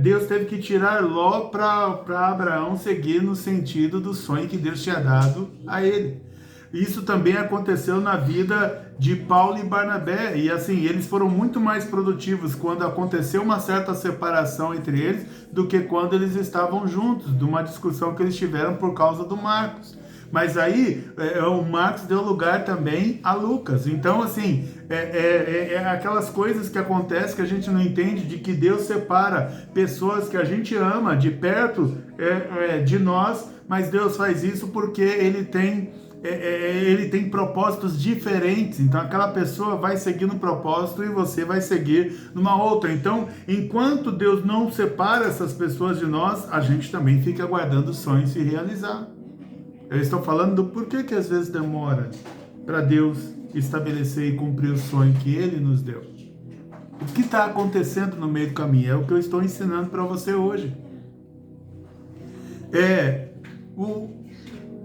Deus teve que tirar Ló para Abraão seguir no sentido do sonho que Deus tinha dado a ele. Isso também aconteceu na vida de Paulo e Barnabé, e assim, eles foram muito mais produtivos quando aconteceu uma certa separação entre eles do que quando eles estavam juntos, de uma discussão que eles tiveram por causa do Marcos. Mas aí, o Marcos deu lugar também a Lucas. Então, assim, aquelas coisas que acontecem que a gente não entende, de que Deus separa pessoas que a gente ama de perto de nós, mas Deus faz isso porque Ele tem propósitos diferentes. Então aquela pessoa vai seguir no propósito e você vai seguir numa outra. Então, enquanto Deus não separa essas pessoas de nós, a gente também fica aguardando o sonho se realizar. Eu estou falando do porquê que às vezes demora para Deus estabelecer e cumprir o sonho que Ele nos deu. O que está acontecendo no meio do caminho? É o que eu estou ensinando para você hoje.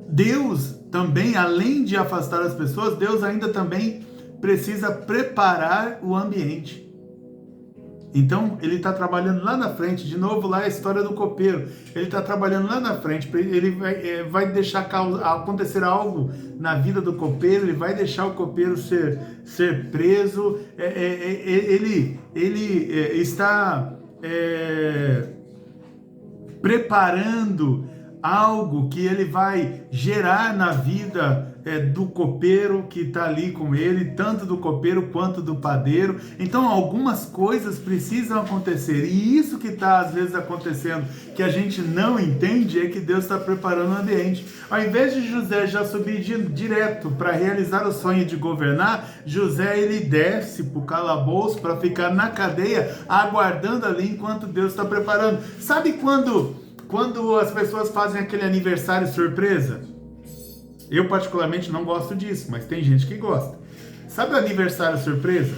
Deus também, além de afastar as pessoas, Deus ainda também precisa preparar o ambiente. Então, ele está trabalhando lá na frente, de novo lá a história do copeiro. Ele está trabalhando lá na frente, ele vai deixar acontecer algo na vida do copeiro, ele vai deixar o copeiro ser preso, ele está preparando algo que ele vai gerar na vida do copeiro que está ali com ele, tanto do copeiro quanto do padeiro. Então algumas coisas precisam acontecer, e isso que está às vezes acontecendo, que a gente não entende, é que Deus está preparando o ambiente. Ao invés de José já subir direto para realizar o sonho de governar, José ele desce para o calabouço para ficar na cadeia, aguardando ali enquanto Deus está preparando. Sabe quando as pessoas fazem aquele aniversário surpresa? Eu particularmente não gosto disso, mas tem gente que gosta. Sabe o aniversário surpresa?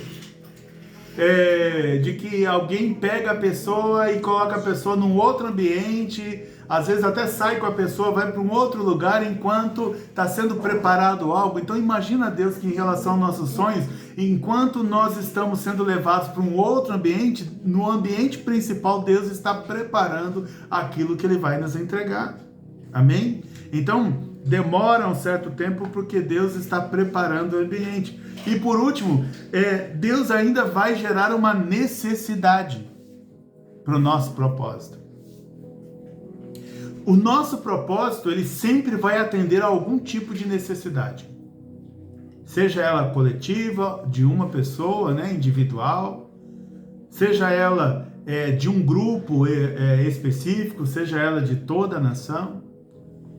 De que alguém pega a pessoa e coloca a pessoa num outro ambiente, às vezes até sai com a pessoa, vai para um outro lugar enquanto está sendo preparado algo. Então imagina Deus que em relação aos nossos sonhos, enquanto nós estamos sendo levados para um outro ambiente, no ambiente principal Deus está preparando aquilo que Ele vai nos entregar. Amém? Então demora um certo tempo porque Deus está preparando o ambiente. E por último, Deus ainda vai gerar uma necessidade para o nosso propósito. O nosso propósito, ele sempre vai atender a algum tipo de necessidade. Seja ela coletiva, de uma pessoa, individual, seja ela de um grupo específico, seja ela de toda a nação,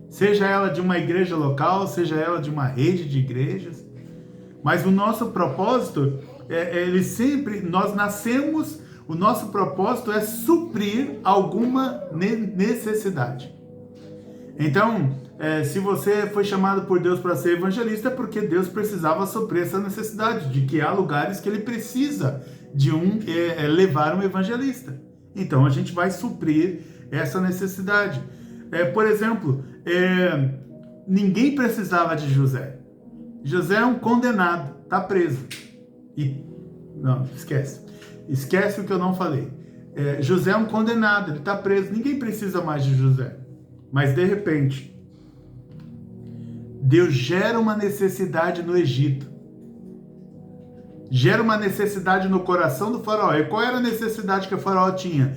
seja ela de uma igreja local, seja ela de uma rede de igrejas. Mas o nosso propósito, nós nascemos, o nosso propósito é suprir alguma necessidade. Então, se você foi chamado por Deus para ser evangelista, é porque Deus precisava suprir essa necessidade, de que há lugares que Ele precisa de levar um evangelista. Então, a gente vai suprir essa necessidade. Por exemplo, ninguém precisava de José. José é um condenado, está preso. Não, esquece o que eu não falei. José é um condenado, ele está preso, ninguém precisa mais de José. Mas de repente, Deus gera uma necessidade no Egito, gera uma necessidade no coração do faraó. E qual era a necessidade que o faraó tinha?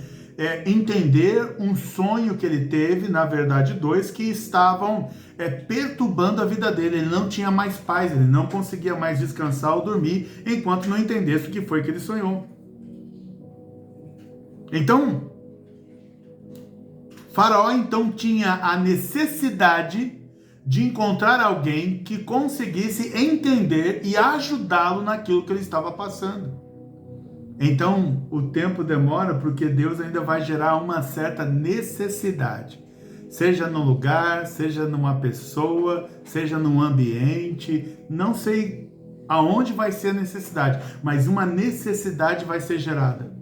Entender um sonho que ele teve, na verdade dois, que estavam perturbando a vida dele. Ele não tinha mais paz, ele não conseguia mais descansar ou dormir enquanto não entendesse o que foi que ele sonhou. Então, Faraó então tinha a necessidade de encontrar alguém que conseguisse entender e ajudá-lo naquilo que ele estava passando. Então, o tempo demora porque Deus ainda vai gerar uma certa necessidade, seja num lugar, seja numa pessoa, seja num ambiente, não sei aonde vai ser a necessidade, mas uma necessidade vai ser gerada.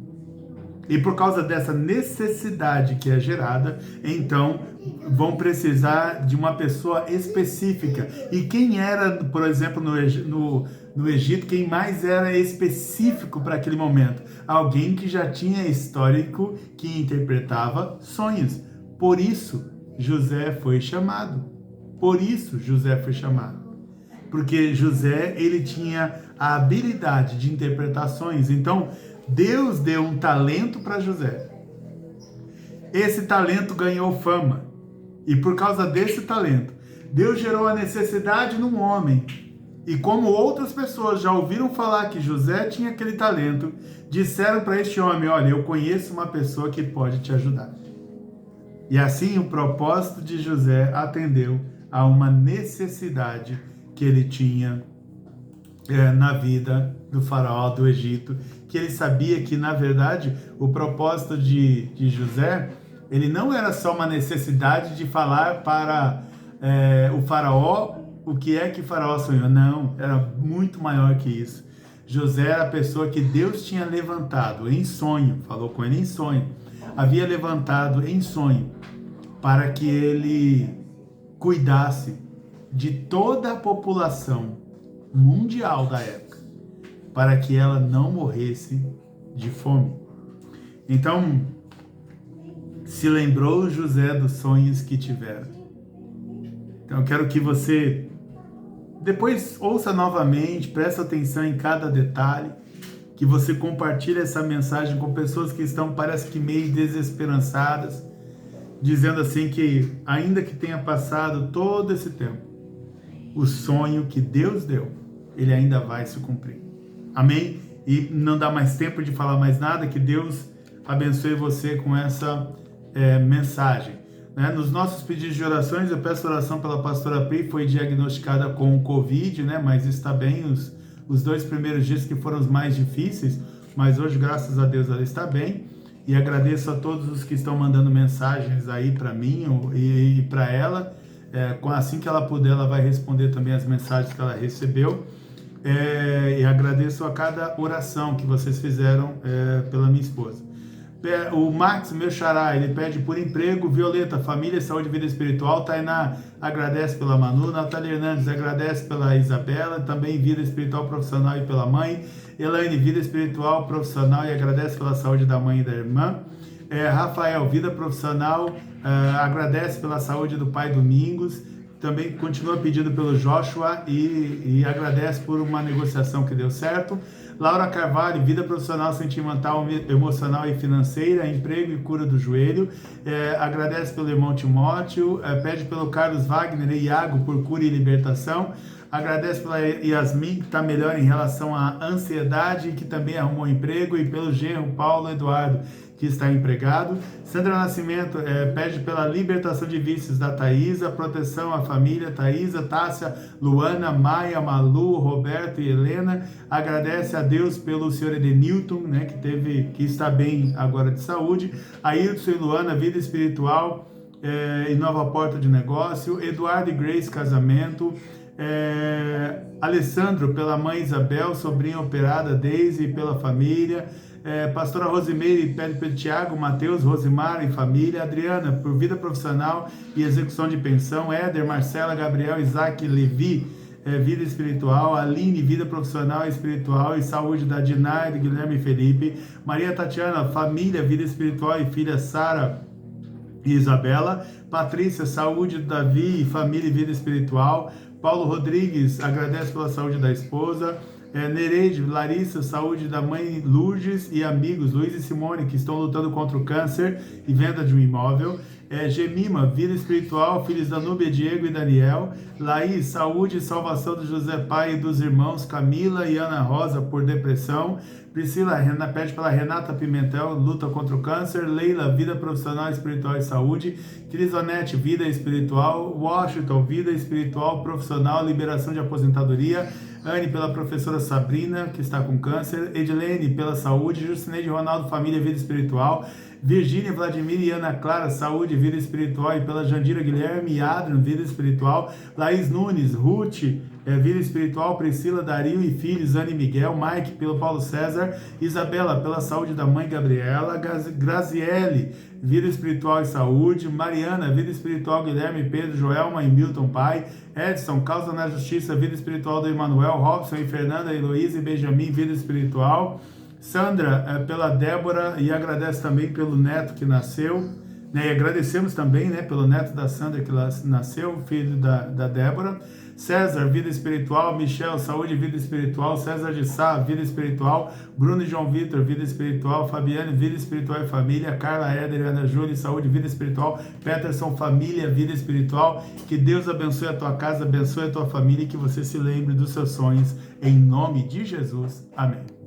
E por causa dessa necessidade que é gerada, então vão precisar de uma pessoa específica. E quem era, por exemplo, no Egito, quem mais era específico para aquele momento? Alguém que já tinha histórico, que interpretava sonhos. Por isso, José foi chamado. Porque José, ele tinha a habilidade de interpretações. Então, Deus deu um talento para José. Esse talento ganhou fama. E por causa desse talento, Deus gerou a necessidade num homem. E como outras pessoas já ouviram falar que José tinha aquele talento, disseram para este homem: olha, eu conheço uma pessoa que pode te ajudar. E assim o propósito de José atendeu a uma necessidade que ele tinha na vida do faraó do Egito, que ele sabia que, na verdade, o propósito de José, ele não era só uma necessidade de falar para o faraó o que é que o faraó sonhou. Não, era muito maior que isso. José era a pessoa que Deus tinha levantado em sonho, falou com ele em sonho, havia levantado em sonho para que ele cuidasse de toda a população mundial da época, para que ela não morresse de fome. Então, se lembrou José dos sonhos que tivera. Então, eu quero que você depois ouça novamente, preste atenção em cada detalhe, que você compartilhe essa mensagem com pessoas que estão, parece que meio desesperançadas, dizendo assim que, ainda que tenha passado todo esse tempo, o sonho que Deus deu, ele ainda vai se cumprir. Amém? E não dá mais tempo de falar mais nada, que Deus abençoe você com essa mensagem. Né? Nos nossos pedidos de orações, eu peço oração pela pastora Pri, foi diagnosticada com Covid, né? Mas está bem, os 2 primeiros dias que foram os mais difíceis, mas hoje, graças a Deus, ela está bem. E agradeço a todos os que estão mandando mensagens aí para mim e para ela. Assim que ela puder, ela vai responder também as mensagens que ela recebeu. E agradeço a cada oração que vocês fizeram pela minha esposa. O Max, meu xará, ele pede por emprego. Violeta, família, saúde e vida espiritual. Tainá, agradece pela Manu. Natália Hernandes, agradece pela Isabela, também vida espiritual profissional e pela mãe. Elaine, vida espiritual profissional e agradece pela saúde da mãe e da irmã. Rafael, vida profissional, agradece pela saúde do pai Domingos. Também continua pedindo pelo Joshua e agradece por uma negociação que deu certo. Laura Carvalho, vida profissional, sentimental, emocional e financeira, emprego e cura do joelho. Agradece pelo irmão Timóteo, pede pelo Carlos Wagner e Iago por cura e libertação. Agradece pela Yasmin, que está melhor em relação à ansiedade, que também arrumou emprego, e pelo genro Paulo Eduardo, que está empregado. Sandra Nascimento pede pela libertação de vícios da Thaisa, proteção à família Thaisa, Tássia, Luana, Maia, Malu, Roberto e Helena. Agradece a Deus pelo senhor Edenilton, né, que está bem agora de saúde. Ailton e Luana, vida espiritual e nova porta de negócio. Eduardo e Grace, casamento. Alessandro, pela mãe Isabel, sobrinha operada, Deise, pela família. Pastora Rosimeire pede pelo Tiago, Mateus, Rosimar e família. Adriana, por vida profissional e execução de pensão. Éder, Marcela, Gabriel, Isaac, Levi, vida espiritual. Aline, vida profissional e espiritual e saúde da Dinah, de Guilherme e Felipe. Maria Tatiana, família, vida espiritual e filha Sara e Isabela. Patrícia, saúde do Davi e família e vida espiritual. Paulo Rodrigues, agradece pela saúde da esposa. Nereide, Larissa, saúde da mãe Lourdes e amigos, Luiz e Simone, que estão lutando contra o câncer e venda de um imóvel. Gemima, vida espiritual, filhos da Núbia, Diego e Daniel. Laís, saúde e salvação do José Pai e dos irmãos Camila e Ana Rosa por depressão. Priscila pede pela Renata Pimentel, luta contra o câncer. Leila, vida profissional, espiritual e saúde. Crisonete, vida espiritual. Washington, vida espiritual, profissional, liberação de aposentadoria. Anne, pela professora Sabrina, que está com câncer. Edilene, pela saúde. Justineide Ronaldo, família, vida espiritual. Virgínia, Vladimir e Ana Clara, saúde, vida espiritual. E pela Jandira Guilherme e Adriano, vida espiritual. Laís Nunes, Ruth, vida espiritual. Priscila, Dario e filhos, Ana e Miguel. Mike, pelo Paulo César. Isabela, pela saúde da mãe Gabriela. Graziele, vida espiritual e saúde. Mariana, vida espiritual, Guilherme, Pedro, Joelma e Milton, pai. Edson, causa na justiça, vida espiritual do Emanuel. Robson e Fernanda, Heloísa e Benjamin, vida espiritual. Sandra, pela Débora, e agradece também pelo neto que nasceu, né? E agradecemos também, né, pelo neto da Sandra que nasceu, filho da Débora. César, vida espiritual. Michel, saúde e vida espiritual. César de Sá, vida espiritual. Bruno e João Vitor, vida espiritual. Fabiane, vida espiritual e família. Carla, Éder e Ana Júlia, saúde e vida espiritual. Peterson, família, vida espiritual. Que Deus abençoe a tua casa, abençoe a tua família e que você se lembre dos seus sonhos. Em nome de Jesus. Amém.